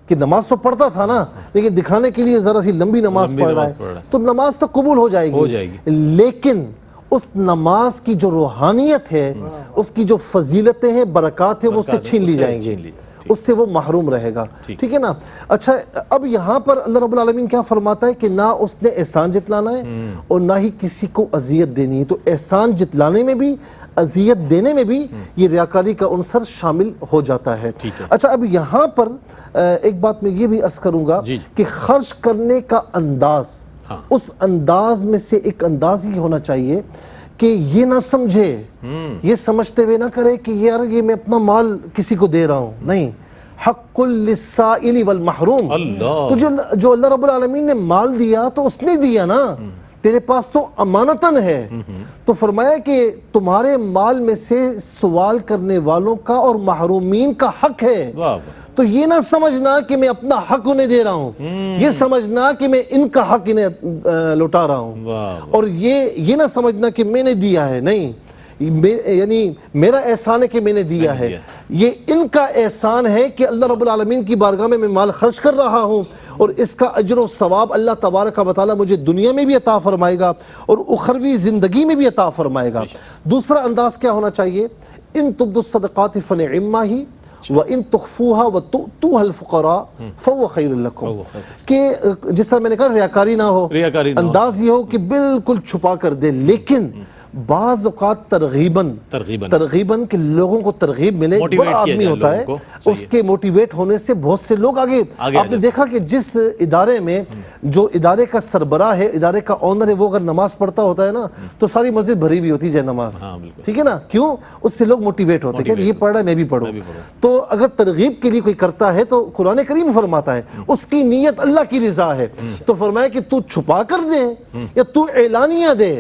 کہ نماز تو پڑھتا تھا نا، لیکن دکھانے کے لیے ذرا سی لمبی نماز پڑھ رہا ہے، تو نماز تو قبول ہو جائے گی، لیکن اس نماز کی جو روحانیت ہے، اس کی جو فضیلتیں ہیں، برکات ہیں، وہ اس سے چھین لی جائیں گی، اس سے وہ محروم رہے گا، ٹھیک ہے نا۔ اچھا، اب یہاں پر اللہ رب العالمین کیا فرماتا ہے کہ نہ اس نے احسان جتلانا ہے اور نہ ہی کسی کو اذیت دینی ہے، تو احسان جتلانے میں بھی، اذیت دینے میں بھی یہ ریاکاری کا عنصر شامل ہو جاتا ہے۔ اچھا، اب یہاں پر ایک بات میں یہ بھی عرض کروں گا کہ خرچ کرنے کا انداز، اس انداز میں سے ایک انداز یہ ہونا چاہیے کہ یہ نہ سمجھے، یہ سمجھتے ہوئے نہ کرے کہ یار یہ میں اپنا مال کسی کو دے رہا ہوں، نہیں، حق للسائل والمحروم، تو جو اللہ رب العالمین نے مال دیا تو اس نے دیا نا، تیرے پاس تو امانتاً ہے، تو فرمایا کہ تمہارے مال میں سے سوال کرنے والوں کا اور محرومین کا حق ہے، تو یہ نہ سمجھنا کہ میں اپنا حق انہیں دے رہا ہوں، یہ سمجھنا کہ میں ان کا حق انہیں لوٹا رہا ہوں، اور یہ نہ سمجھنا کہ میں نے دیا ہے، نہیں، یعنی میرا احسان ہے کہ میں نے دیا ہے، یہ ان کا احسان ہے کہ اللہ رب العالمین کی بارگاہ میں مال خرچ کر رہا ہوں، اور اس کا اجر و ثواب اللہ تبارک و تعالی مجھے دنیا میں بھی عطا فرمائے گا اور اخروی زندگی میں بھی عطا فرمائے گا۔ دوسرا انداز کیا ہونا چاہیے؟ ان تبدوا الصدقات فنعما ہی وَإِن تُخْفُوهَا وَتُؤْتُوهَا الْفُقَرَاءَ فَهُوَ خَيْرٌ لَكُمْ، کہ جس طرح میں نے کہا ریاکاری نہ ہو، انداز یہ ہو کہ بالکل چھپا کر دے، لیکن بعض اوقات ترغیباً کہ لوگوں کو ترغیب ملے، بڑا آدمی ہوتا ہے، اس کے موٹیویٹ ہونے سے بہت سے لوگ آگے، آپ نے دیکھا کہ جس ادارے میں جو ادارے کا سربراہ ہے، ادارے کا اونر ہے، وہ اگر نماز پڑھتا ہوتا ہے نا تو ساری مسجد بھری ہوئی ہوتی ہے نماز، ٹھیک ہے نا، کیوں؟ اس سے لوگ موٹیویٹ ہوتے ہیں کہ یہ پڑھ رہا ہے میں بھی پڑھوں، تو اگر ترغیب کے لیے کوئی کرتا ہے تو قرآن کریم فرماتا ہے اس کی نیت اللہ کی رضا ہے، تو فرمایا کہ تو چھپا کر دے یا تو اعلانیہ دے،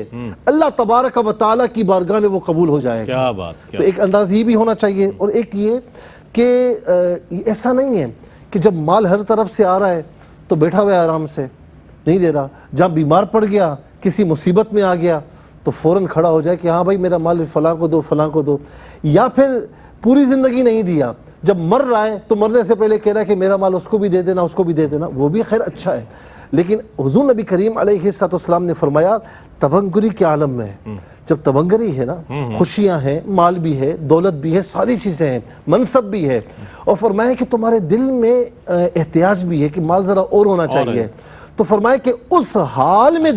اللہ تبارک و تعالیٰ کی بارگاہ میں وہ قبول ہو جائے گا۔ کیا بات، تو ایک انداز یہ بھی ہونا چاہیے، اور ایک یہ کہ ایسا نہیں ہے کہ جب مال ہر طرف سے آ رہا ہے تو بیٹھا ہوا ہے آرام سے نہیں دے رہا، جب بیمار پڑ گیا، کسی مصیبت میں آ گیا تو فوراً کھڑا ہو جائے کہ ہاں بھائی میرا مال فلاں کو دو، فلاں کو دو، یا پھر پوری زندگی نہیں دیا، جب مر رہا ہے تو مرنے سے پہلے کہہ رہا ہے کہ میرا مال اس کو بھی دے دینا، اس کو بھی دے دینا، وہ بھی خیر اچھا ہے، لیکن حضور نبی کریم علیہ السلام نے فرمایا تونگری کے عالم میں، جب تونگری ہے نا، خوشیاں ہیں، مال بھی ہے، دولت بھی ہے، ساری چیزیں ہیں، منصب بھی ہے، اور فرمایا کہ تمہارے دل میں احتیاج بھی ہے کہ مال ذرا اور ہونا چاہیے، تو فرمایا کہ اس حال میں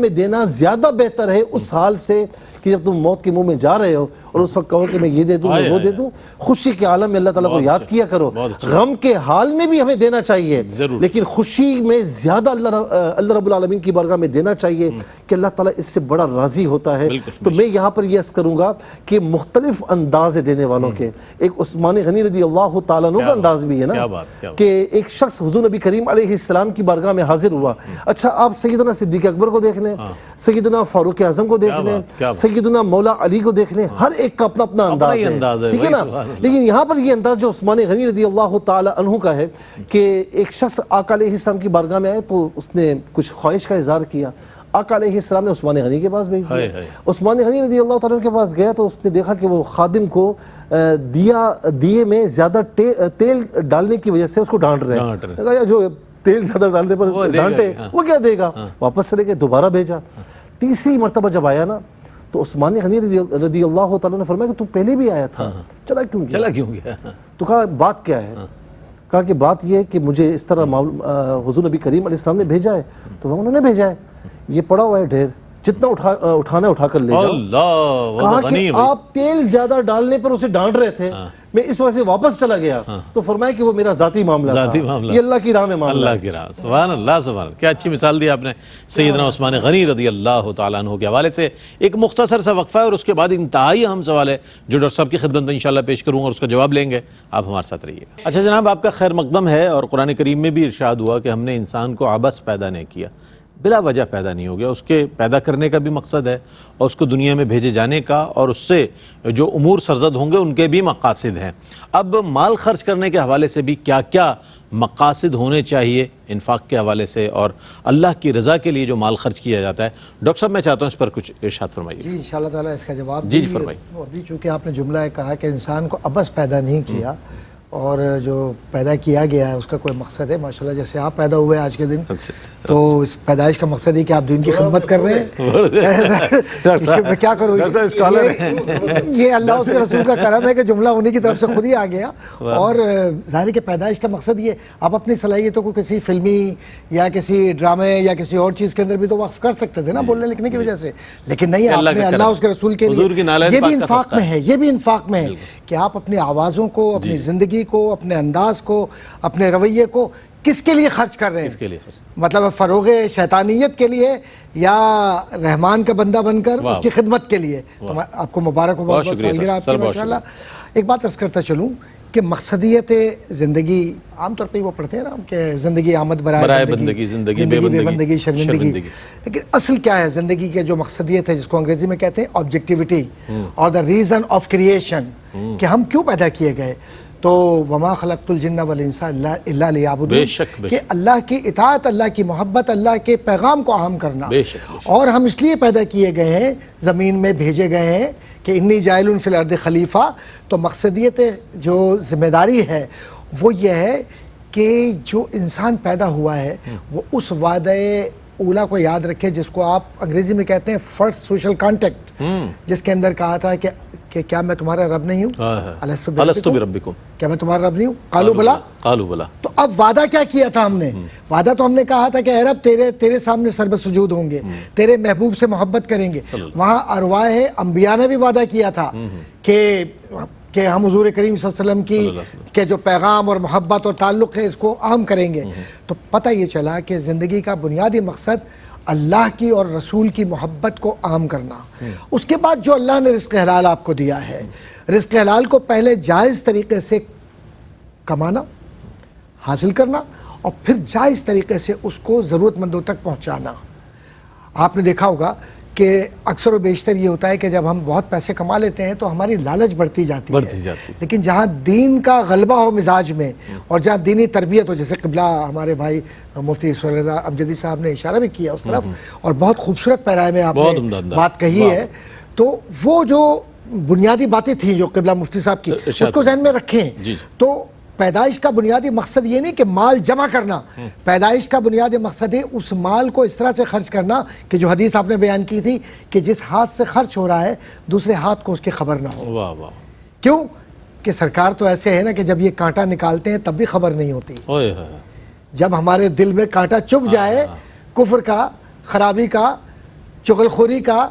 دینا زیادہ بہتر ہے اس حال سے کہ جب تم موت کے منہ میں جا رہے ہو اور اس وقت کہو کہ میں یہ دے دوں، میں وہ دے دوں۔ خوشی کے عالم میں اللہ تعالیٰ کو یاد کیا کرو، غم کے حال میں بھی ہمیں دینا چاہیے، لیکن خوشی میں زیادہ اللہ رب العالمین کی بارگاہ میں دینا چاہیے کہ اللہ تعالیٰ اس سے بڑا راضی ہوتا ہے۔ تو میں یہاں پر یہ عرض کروں گا کہ مختلف انداز دینے والوں کے، ایک عثمان غنی رضی اللہ تعالیٰ عنہ کا انداز بھی ہے نا، کہ ایک شخص حضور نبی کریم علیہ السلام کی بارگاہ میں حاضر ہوا، اچھا آپ سیدنا صدیق اکبر کو دیکھ لیں، سیدنا فاروق اعظم کو دیکھ لیں، سیدنا مولا علی کو دیکھ لیں، ہر ایک کا اپنا اپنا انداز ہے، ٹھیک ہے نا، لیکن یہاں پر یہ انداز جو عثمان غنی رضی اللہ تعالی عنہ کا ہے کہ ایک شخص آقا علیہ السلام کی بارگاہ میں آئے تو اس نے کچھ خواہش کا اظہار کیا، آقا علیہ السلام نے عثمان غنی کے پاس بھیج دیا، عثمان غنی رضی اللہ تعالیٰ عنہ کے پاس گیا تو اس نے دیکھا کہ وہ خادم کو دیے میں زیادہ تیل ڈالنے کی وجہ سے اس کو ڈانٹ رہے ہیں، جو تیل زیادہ ڈالنے پر ڈانٹے وہ کیا دے گا، واپس چلے گئے، دوبارہ بھیجا، تیسری مرتبہ جب آیا نا تو عثمان غنی رضی اللہ تعالیٰ نے فرمایا کہ تو پہلے بھی آیا تھا، چلا کیوں گیا؟ تو کہا بات کیا ہے؟ کہا کہ بات یہ ہے کہ مجھے اس طرح حضور نبی کریم علیہ السلام نے بھیجا ہے، تو انہوں نے بھیجا ہے، یہ پڑا ہوا ہے ڈھیر، جتنا اٹھانا اٹھا کر لے جاؤ. اللہ کہا کہ آپ تیل زیادہ ڈالنے پر اسے ڈانٹ رہے تھے, میں اس وجہ سے واپس چلا گیا, تو فرمایا کہ وہ میرا ذاتی معاملہ تھا, یہ اللہ کی راہ میں معاملہ. اللہ کی راہ, سبحان اللہ سبحان اللہ. کیا اچھی مثال دی آپ نے سیدنا عثمان غنی رضی اللہ تعالیٰ عنہ کے حوالے سے. ایک مختصر سا وقفہ ہے اور اس کے بعد انتہائی اہم سوال ہے جو ڈاکٹر صاحب کی خدمت میں انشاءاللہ پیش کروں گا اور اس کا جواب لیں گے. آپ ہمارے ساتھ رہیے. اچھا جناب, آپ کا خیر مقدم ہے, اور قرآن کریم میں بھی ارشاد ہوا کہ ہم نے انسان کو عبث پیدا نہیں کیا, بلا وجہ پیدا نہیں ہو گیا. اس کے پیدا کرنے کا بھی مقصد ہے اور اس کو دنیا میں بھیجے جانے کا, اور اس سے جو امور سرزد ہوں گے ان کے بھی مقاصد ہیں. اب مال خرچ کرنے کے حوالے سے بھی کیا کیا مقاصد ہونے چاہیے انفاق کے حوالے سے, اور اللہ کی رضا کے لیے جو مال خرچ کیا جاتا ہے؟ ڈاکٹر صاحب میں چاہتا ہوں اس پر کچھ ارشاد فرمائیے. جی انشاءاللہ تعالیٰ اس کا جواب جی فرمائیے. اور بھی چونکہ آپ نے جملہ کہا کہ انسان کو عبث پیدا نہیں کیا, اور جو پیدا کیا گیا ہے اس کا کوئی مقصد ہے. ماشاءاللہ جیسے آپ پیدا ہوئے آج کے دن, تو اس پیدائش کا مقصد ہے کہ آپ دین کی خدمت کر رہے ہیں. میں کیا کروں, یہ اللہ اس کے رسول کا کرم ہے کہ جملہ انہی کی طرف سے خود ہی آ گیا. اور ظاہر کہ پیدائش کا مقصد یہ, آپ اپنی صلاحیتوں کو کسی فلمی یا کسی ڈرامے یا کسی اور چیز کے اندر بھی تو وقف کر سکتے تھے نا, بولنے لکھنے کی وجہ سے, لیکن نہیں, آپ نے اللہ اس کے رسول کے لیے, یہ بھی انفاق میں ہے, یہ بھی انفاق میں ہے کہ آپ اپنی آوازوں کو, اپنی زندگی کو, اپنے انداز کو, اپنے رویے کو کس کے لیے خرچ کر رہے ہیں. کس کے لیے مطلب فروغ شیطانیت کے لیے یا رحمان کا بندہ بن کر اس کی خدمت کے لیے. تو میں آپ کو مبارک ہو, بہت سالگرہ آپ کی ماشاءاللہ. ایک بات عرض کرتا چلوں کہ مقصدیت زندگی, عام طور پہ وہ پڑھتے ہیں نا کہ زندگی آمد برائے بندگی, زندگی بے بندگی شرمندگی, لیکن اصل کیا ہے زندگی کے جو مقصدیت ہے, جس کو انگریزی میں کہتے ہیں آبجیکٹیوٹی, اور دا ریزن آف کریشن, کہ ہم کیوں پیدا کیے گئے. تو وما خلقت الجن والانس الا لیعبدون, کہ اللہ کی اطاعت, اللہ کی محبت, اللہ کے پیغام کو عام کرنا. اور ہم اس لیے پیدا کیے گئے ہیں, زمین میں بھیجے گئے ہیں کہ انی جاعل فی الارض خلیفہ. تو مقصدیت جو ذمہ داری ہے وہ یہ ہے کہ جو انسان پیدا ہوا ہے وہ اس وعدہ اولا کو یاد رکھے, جس کو آپ انگریزی میں کہتے ہیں فرسٹ سوشل کانٹیکٹ, جس کے اندر کہا تھا کہ کیا میں تمہارا رب نہیں ہوں, الستو بربکم, کیا میں تمہارا رب نہیں ہوں, قالوا بلا, قالوا بلا. تو اب وعدہ کیا کیا تھا ہم نے, وعدہ تو ہم نے کہا تھا کہ اے رب تیرے سامنے سر بسجود ہوں گے, تیرے محبوب سے محبت کریں گے. وہاں ارواح انبیاء نے بھی وعدہ کیا تھا کہ ہم حضور کریم صلی اللہ علیہ وسلم کی جو پیغام اور محبت اور تعلق ہے اس کو عام کریں گے. تو پتہ یہ چلا کہ زندگی کا بنیادی مقصد اللہ کی اور رسول کی محبت کو عام کرنا. اس کے بعد جو اللہ نے رزق حلال آپ کو دیا ہے, رزق حلال کو پہلے جائز طریقے سے کمانا, حاصل کرنا, اور پھر جائز طریقے سے اس کو ضرورت مندوں تک پہنچانا. آپ نے دیکھا ہوگا کہ اکثر و بیشتر یہ ہوتا ہے کہ جب ہم بہت پیسے کما لیتے ہیں تو ہماری لالچ بڑھتی جاتی ہے, لیکن جہاں دین کا غلبہ ہو مزاج میں, اور جہاں دینی تربیت ہو, جیسے قبلہ ہمارے بھائی مفتی اسماعیل رضا امجدی صاحب نے اشارہ بھی کیا اس طرف, اور بہت خوبصورت پیرائے میں آپ نے بات کہی ہے. تو وہ جو بنیادی باتیں تھیں جو قبلہ مفتی صاحب کی, اس کو ذہن میں رکھیں. تو پیدائش کا بنیادی مقصد یہ نہیں کہ مال جمع کرنا, پیدائش کا بنیادی مقصد ہے اس مال کو اس طرح سے خرچ کرنا کہ جو حدیث آپ نے بیان کی تھی کہ جس ہاتھ سے خرچ ہو رہا ہے دوسرے ہاتھ کو اس کی خبر نہ ہو. کیوں کہ سرکار تو ایسے ہے نا کہ جب یہ کانٹا نکالتے ہیں تب بھی خبر نہیں ہوتی. جب ہمارے دل میں کانٹا چبھ جائے کفر کا, خرابی کا, چغلخوری کا,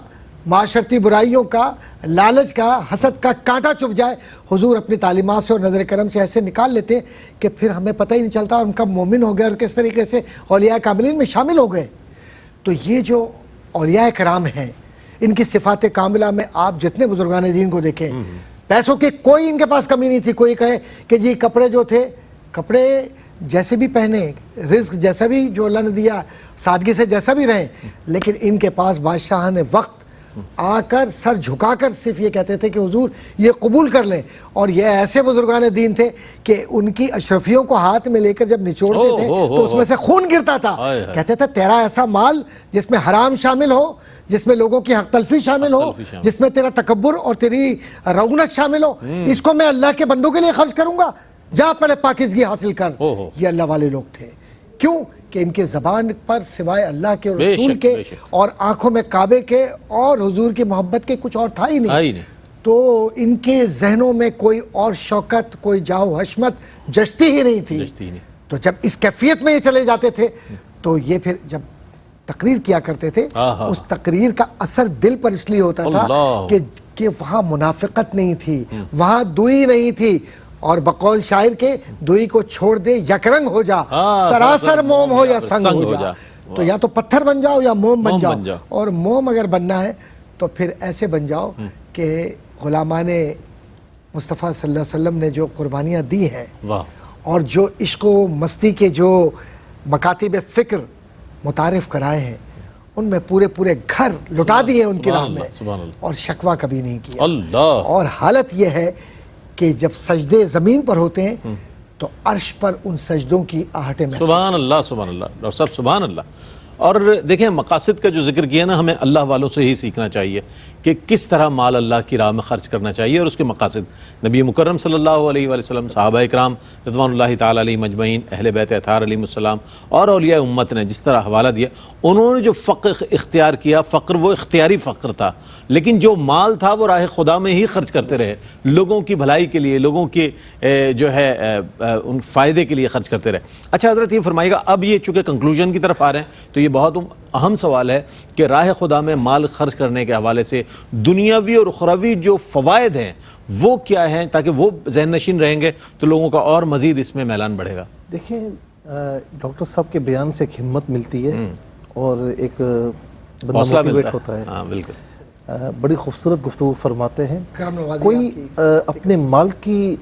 معاشرتی برائیوں کا, لالچ کا, حسد کا کانٹا چبھ جائے, حضور اپنی تعلیمات سے اور نظر کرم سے ایسے نکال لیتے ہیں کہ پھر ہمیں پتہ ہی نہیں چلتا اور ان کا مومن ہو گئے اور کس طریقے سے اولیاء کاملین میں شامل ہو گئے. تو یہ جو اولیاء کرام ہیں ان کی صفات کاملہ میں آپ جتنے بزرگان دین کو دیکھیں, پیسوں کی کوئی ان کے پاس کمی نہیں تھی. کوئی کہے کہ جی کپڑے جو تھے, کپڑے جیسے بھی پہنے, رزق جیسا بھی جو اللہ نے دیا, سادگی سے جیسا بھی رہیں, لیکن ان کے پاس بادشاہ نے وقت آ کر سر جھکا کر صرف یہ کہتے تھے کہ حضور یہ قبول کر لیں. اور یہ ایسے بزرگان دین تھے کہ ان کی اشرفیوں کو ہاتھ میں لے کر جب نچوڑتے تھے تو اس میں سے خون گرتا تھا. کہتے تھے تیرا ایسا مال جس میں حرام شامل ہو, جس میں لوگوں کی حق تلفی شامل ہو, جس میں تیرا تکبر اور تیری رعونت شامل ہو, اس کو میں اللہ کے بندوں کے لیے خرچ کروں گا, جا پہلے پاکیزگی حاصل کر. یہ اللہ والے لوگ تھے. کیوں کہ ان کے زبان پر سوائے اللہ کے رسول کے اور آنکھوں میں کعبے کے اور حضور کی محبت کے کچھ اور تھا ہی نہیں. تو ان کے ذہنوں میں کوئی اور شوکت, کوئی جاؤ حشمت جشتی ہی نہیں تھی. تو جب اس کیفیت میں یہ چلے جاتے تھے تو یہ پھر جب تقریر کیا کرتے تھے اس تقریر کا اثر دل پر اس لیے ہوتا تھا کہ وہاں منافقت نہیں تھی، وہاں دوئی نہیں تھی، اور بقول شاعر کے دوئی کو چھوڑ دے یکرنگ ہو جا، سراسر موم ہو یا سنگ ہو جا، تو یا تو پتھر بن جاؤ یا موم بن جاؤ، اور موم اگر بننا ہے تو پھر ایسے بن جاؤ کہ غلامان مصطفیٰ صلی اللہ علیہ وسلم نے جو قربانیاں دی ہیں اور جو عشق و مستی کے جو مکاتب فکر متعارف کرائے ہیں، ان میں پورے گھر لٹا دیے ان کی راہ میں، اور شکوہ کبھی نہیں کیا۔ اور حالت یہ ہے کہ جب سجدے زمین پر ہوتے ہیں تو عرش پر ان سجدوں کی آہٹیں محسوس۔ سبحان اللہ، سبحان اللہ، ڈاکٹر صاحب سبحان اللہ۔ اور دیکھیں مقاصد کا جو ذکر کیا نا، ہمیں اللہ والوں سے ہی سیکھنا چاہیے کہ کس طرح مال اللہ کی راہ میں خرچ کرنا چاہیے، اور اس کے مقاصد نبی مکرم صلی اللہ علیہ وآلہ وسلم، صحابہ اکرام رضوان اللہ تعالیٰ علیہم اجمعین، اہل بیت اطہار علیہم السلام، اور اولیاء امت نے جس طرح حوالہ دیا، انہوں نے جو فقر اختیار کیا، فقر وہ اختیاری فقر تھا، لیکن جو مال تھا وہ راہ خدا میں ہی خرچ کرتے رہے، لوگوں کی بھلائی کے لیے، لوگوں کے جو ہے ان فائدے کے لیے خرچ کرتے رہے۔ اچھا حضرت یہ فرمائیے گا، اب یہ چونکہ کنکلوژن کی طرف آ رہے ہیں تو یہ بہت اہم سوال ہے کہ راہ خدا میں مال خرچ کرنے کے حوالے سے دنیاوی اور اخروی جو فوائد ہیں وہ کیا ہیں، تاکہ وہ ذہن نشین رہیں گے تو لوگوں کا اور مزید اس میں میلان بڑھے گا۔ دیکھیں ڈاکٹر صاحب کے بیان سے ایک ہمت ملتی ہے اور ایک بندہ موٹیویٹ ہوتا ہے۔ ہاں بالکل، بڑی خوبصورت گفتگو فرماتے ہیں۔ کوئی اپنے مال کی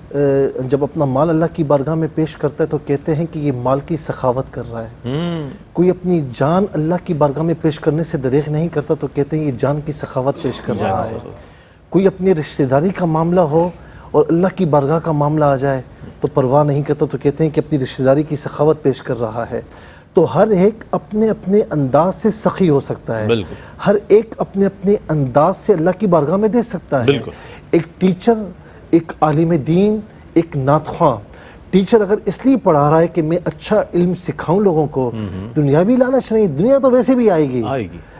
جب اپنا مال اللہ کی بارگاہ میں پیش کرتا ہے تو کہتے ہیں کہ یہ مال کی سخاوت کر رہا ہے۔ کوئی اپنی جان اللہ کی بارگاہ میں پیش کرنے سے دریغ نہیں کرتا تو کہتے ہیں یہ جان کی سخاوت پیش کر رہا ہے۔ کوئی اپنی رشتہ داری کا معاملہ ہو اور اللہ کی بارگاہ کا معاملہ آ جائے تو پرواہ نہیں کرتا تو کہتے ہیں کہ اپنی رشتہ داری کی سخاوت پیش کر رہا ہے۔ تو ہر ایک اپنے اپنے انداز سے سخی ہو سکتا ہے، ہر ایک اپنے اپنے انداز سے اللہ کی بارگاہ میں دے سکتا ہے۔ ایک ٹیچر، ایک عالم دین، ایک نعت خواں، ٹیچر اگر اس لیے پڑھا رہا ہے کہ میں اچھا علم سکھاؤں لوگوں کو، دنیاوی لالچ نہیں، دنیا تو ویسے بھی آئے گی،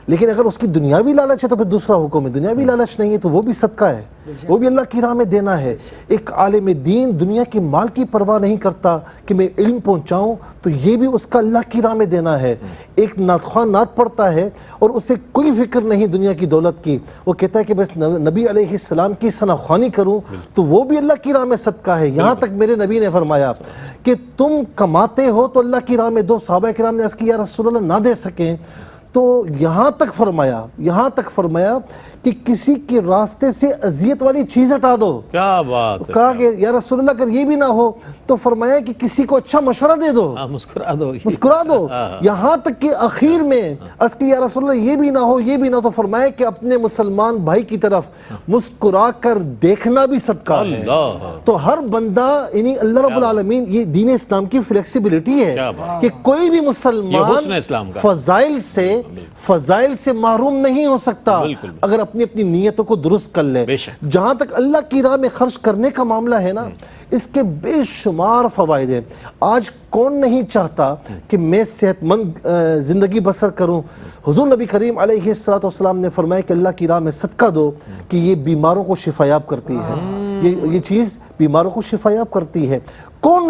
لیکن اگر اس کی دنیاوی لالچ ہے تو پھر دوسرا حکم ہے، دنیاوی لالچ نہیں ہے تو وہ بھی صدقہ ہے، وہ بھی اللہ کی راہ میں دینا ہے۔ ایک عالم دین دنیا کے مال کی پرواہ نہیں کرتا کہ میں علم پہنچاؤں تو یہ بھی اس کا اللہ کی راہ میں دینا ہے۔ ایک نعت خواہ نعت پڑھتا ہے اور اسے کوئی فکر نہیں دنیا کی دولت کی، وہ کہتا ہے کہ بس نبی علیہ السلام کی ثنا خوانی کروں تو وہ بھی اللہ کی راہ میں صدقہ ہے۔ یہاں تک میرے نبی نے فرمایا کہ تم کماتے ہو تو اللہ کی راہ میں دو۔ صحابہ کرام نے عرض کیا یا رسول اللہ نہ دے سکیں تو یہاں تک فرمایا کہ کسی کے راستے سے اذیت والی چیز ہٹا دو۔ کیا بات ہے، کہا کہ یا رسول اللہ اگر یہ بھی نہ ہو تو فرمایا کہ کسی کو اچھا مشورہ دے دو، مسکرا دو۔ یہاں تک کہ آخر میں عرض کہ یا رسول اللہ یہ بھی نہ ہو تو فرمایا کہ اپنے مسلمان بھائی کی طرف مسکرا کر دیکھنا بھی صدقہ ہے۔ تو ہر بندہ، یعنی اللہ رب العالمین، یہ دین اسلام کی فلیکسیبلٹی ہے کہ کوئی بھی مسلمان فضائل سے محروم نہیں ہو سکتا اگر اپنی نیتوں کو درست کر لے۔ جہاں تک اللہ کی راہ میں خرچ کرنے کا معاملہ ہے نا، اس کے بے شمار فوائد ہیں۔ آج کون نہیں چاہتا کہ میں صحت مند زندگی بسر کروں؟ حضور نبی کریم علیہ السلام نے فرمایا کہ اللہ کی راہ میں صدقہ دو کہ یہ بیماروں کو شفایاب کرتی ہے، یہ چیز بیماروں کو شفایاب کرتی ہے۔ کون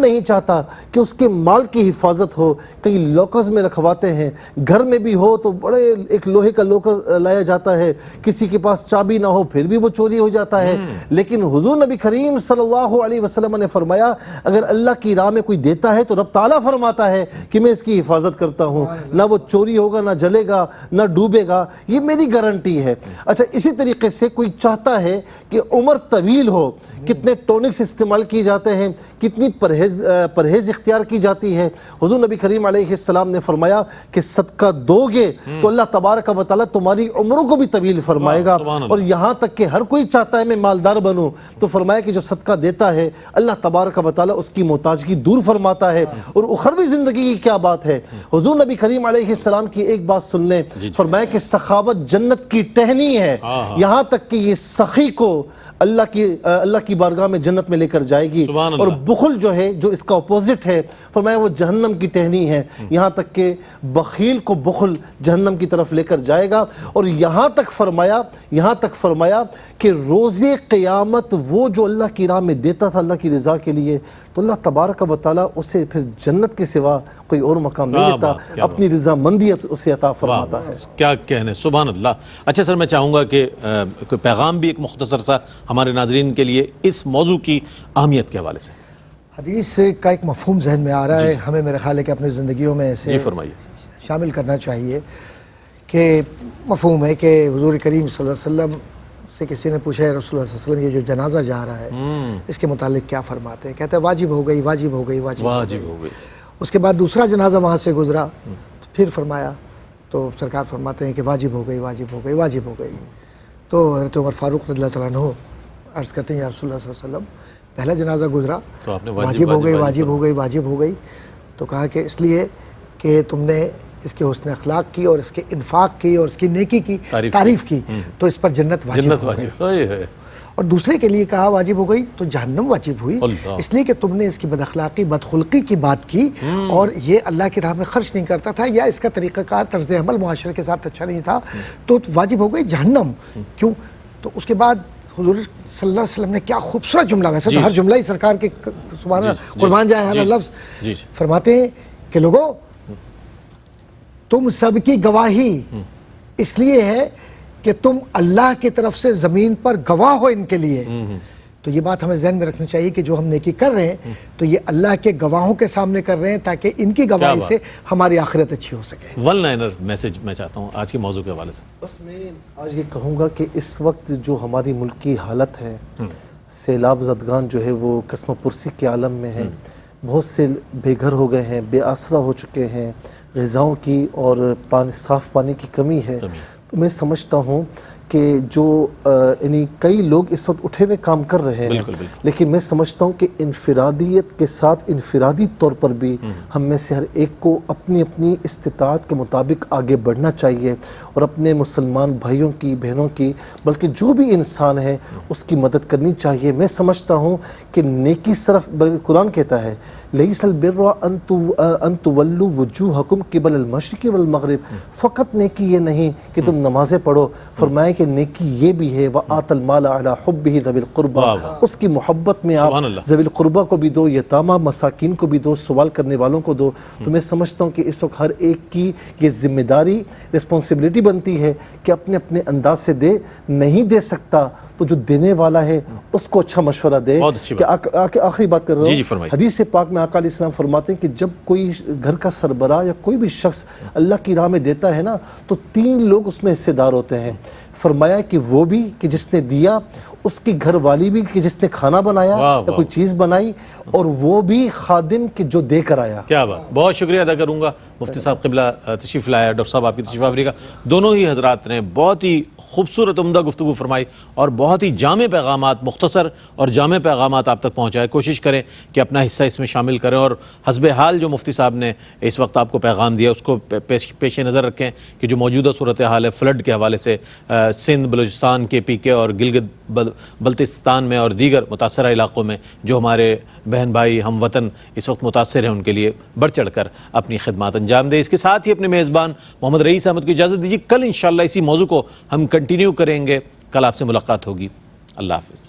نہیں چاہتا کہ اس کے مال کی حفاظت ہو؟ کئی لوکرز میں رکھواتے ہیں، گھر میں بھی ہو تو بڑے ایک لوہے کا لوکر لایا جاتا ہے، کسی کے پاس چابی نہ ہو پھر بھی وہ چوری ہو جاتا ہے۔ لیکن حضور نبی کریم صلی اللہ علیہ وسلم نے فرمایا اگر اللہ کی راہ میں کوئی دیتا ہے تو رب تعالیٰ فرماتا ہے کہ میں اس کی حفاظت کرتا ہوں، نہ وہ چوری ہوگا، نہ جلے گا، نہ ڈوبے گا، یہ میری گارنٹی ہے۔ اچھا، اسی طریقے سے کوئی چاہتا ہے کہ عمر طویل ہو، کتنے ٹونکس استعمال کیے جاتے ہیں، کتنی پرہیز اختیار کی جاتی ہے۔ حضور نبی کریم علیہ السلام نے فرمایا کہ صدقہ دو گے تو اللہ تبارک و تعالیٰ تمہاری عمروں کو بھی طویل فرمائے گا۔ اور یہاں تک کہ ہر کوئی چاہتا ہے میں مالدار بنوں تو فرمایا کہ جو صدقہ دیتا ہے اللہ تبارک و تعالیٰ اس کی محتاجگی دور فرماتا ہے۔ اور اخروی زندگی کی کیا بات ہے، حضور نبی کریم علیہ السلام کی ایک بات سن لیں، فرمایا کہ سخاوت جنت کی ٹہنی ہے، یہاں تک کہ یہ سخی کو اللہ کی بارگاہ میں جنت میں لے کر جائے گی، اور بخل جو ہے، جو اس کا اپوزٹ ہے، فرمایا وہ جہنم کی ٹہنی ہے، یہاں تک کہ بخیل کو بخل جہنم کی طرف لے کر جائے گا۔ اور یہاں تک فرمایا کہ روز قیامت وہ جو اللہ کی راہ میں دیتا تھا اللہ کی رضا کے لیے، تو اللہ تبارک و تعالیٰ اسے پھر جنت کے سوا کوئی اور مقام نہیں دیتا، اپنی رضامندی اسے عطا فرماتا ہے۔ کیا کہنے، سبحان اللہ۔ اچھا سر، میں چاہوں گا کہ کوئی پیغام بھی ایک مختصر سا ہمارے ناظرین کے لیے اس موضوع کی اہمیت کے حوالے سے۔ حدیث کا ایک مفہوم ذہن میں آ رہا ہے، ہمیں میرے خیال ہے کہ اپنی زندگیوں میں اسے شامل کرنا چاہیے، کہ مفہوم ہے کہ حضور کریم صلی اللہ علیہ وسلم سے کسی نے پوچھا ہے رسول اللہ صلی اللہ علیہ وسلم یہ جو جنازہ جا رہا ہے اس کے متعلق کیا فرماتے ہیں؟ کہتے ہیں واجب ہو گئی، واجب ہو گئی، واجب ہو گئی۔ اس کے بعد دوسرا جنازہ وہاں سے گزرا، پھر فرمایا تو سرکار فرماتے ہیں کہ واجب ہو گئی، واجب ہو گئی، واجب ہو گئی۔ تو حضرت عمر فاروق رضی اللہ تعالیٰ عنہ عرض کرتے ہیں یا رسول اللہ صلی اللہ علیہ وسلم پہلا جنازہ گزرا، واجب ہو گئی، واجب ہو گئی، واجب ہو گئی، تو کہا کہ اس لیے کہ تم نے اس کے حسن اخلاق کی اور اس کے انفاق کی اور اس کی نیکی کی تعریف کی تو اس پر جنت واجب ہو گئی۔ اور دوسرے کے لیے کہا واجب ہو گئی تو جہنم واجب ہوئی، اس لیے کہ تم نے اس کی بد اخلاقی، بد خلقی کی بات کی اور یہ اللہ کی راہ میں خرچ نہیں کرتا تھا یا اس کا طریقہ کار، طرز عمل معاشرے کے ساتھ اچھا نہیں تھا، تو واجب ہو گئی جہنم۔ کیوں؟ تو اس کے بعد حضور صلی اللہ علیہ وسلم نے کیا خوبصورت جملہ، ویسے تو ہر جملہ ہی سرکار کے سبحان اللہ قربان جائے ہر لفظ، فرماتے ہیں کہ لوگوں تم سب کی گواہی اس لیے ہے کہ تم اللہ کی طرف سے زمین پر گواہ ہو ان کے لیے۔ تو یہ بات ہمیں ذہن میں رکھنی چاہیے کہ جو ہم نیکی کر رہے ہیں تو یہ اللہ کے گواہوں کے سامنے کر رہے ہیں تاکہ ان کی گواہی سے ہماری آخرت اچھی ہو سکے۔ ون لائنر میسج میں چاہتا ہوں آج کے موضوع کے حوالے سے۔ بس میں آج یہ کہوں گا کہ اس وقت جو ہماری ملک کی حالت ہے، سیلاب زدگان جو ہے وہ قسم پرسی کے عالم میں ہے، بہت سے بے گھر ہو گئے ہیں، بے آسرا ہو چکے ہیں، غذاؤں کی اور صاف پانی کی کمی ہے۔ تو میں سمجھتا ہوں کہ جو یعنی کئی لوگ اس وقت اٹھے ہوئے کام کر رہے ہیں، لیکن میں سمجھتا ہوں کہ انفرادیت کے ساتھ انفرادی طور پر بھی ہم میں سے ہر ایک کو اپنی اپنی استطاعت کے مطابق آگے بڑھنا چاہیے اور اپنے مسلمان بھائیوں کی، بہنوں کی، بلکہ جو بھی انسان ہے اس کی مدد کرنی چاہیے۔ میں سمجھتا ہوں کہ نیکی صرف، قرآن کہتا ہے لیس البر ان تولوا وجوہکم قبل المشرق والمغرب، فقط نیکی یہ نہیں کہ تم نمازیں پڑھو، فرمایا کہ نیکی یہ بھی ہے وآت المال علی حبہ ذوی القربى، اس کی محبت میں آپ ذوی القربہ کو بھی دو، یتامى مساکین کو بھی دو، سوال کرنے والوں کو دو۔ تو میں سمجھتا ہوں کہ اس وقت ہر ایک کی یہ ذمہ داری، رسپانسبلٹی بنتی ہے کہ اپنے اپنے انداز سے دے، نہیں دے سکتا تو جو دینے والا ہے اس کو اچھا مشورہ دے۔ آخری بات کر رہا ہوں، حدیث پاک میں آقا علیہ السلام فرماتے ہیں کہ جب کوئی گھر کا سربراہ یا کوئی بھی شخص اللہ کی راہ میں دیتا ہے نا تو 3 لوگ اس میں حصے دار ہوتے ہیں۔ فرمایا کہ وہ بھی کہ جس نے دیا، اس کی گھر والی بھی کہ جس نے کھانا بنایا یا کوئی چیز بنائی، اور وہ بھی خادم کہ جو دے کر آیا۔ کیا بات، بہت شکریہ ادا کروں گا مفتی صاحب قبلہ تشریف لایا، ڈاکٹر صاحب آپ کی تشریف آوری کا، دونوں ہی حضرات نے بہت ہی خوبصورت عمدہ گفتگو فرمائی اور بہت ہی جامع پیغامات، مختصر اور جامع پیغامات آپ تک پہنچائے۔ کوشش کریں کہ اپنا حصہ اس میں شامل کریں اور حسب حال جو مفتی صاحب نے اس وقت آپ کو پیغام دیا اس کو پیش نظر رکھیں کہ جو موجودہ صورتحال ہے فلڈ کے حوالے سے سندھ، بلوچستان کے PK اور گلگت بلتستان میں اور دیگر متاثرہ علاقوں میں جو ہمارے بہن بھائی ہم وطن اس وقت متاثر ہیں، ان کے لیے بڑھ چڑھ کر اپنی خدمات انجام دیں۔ اس کے ساتھ ہی اپنے میزبان محمد رئیس احمد کو اجازت دیجیے، کل انشاءاللہ اسی موضوع کو ہم کنٹینیو کریں گے۔ کل آپ سے ملاقات ہوگی، اللہ حافظ۔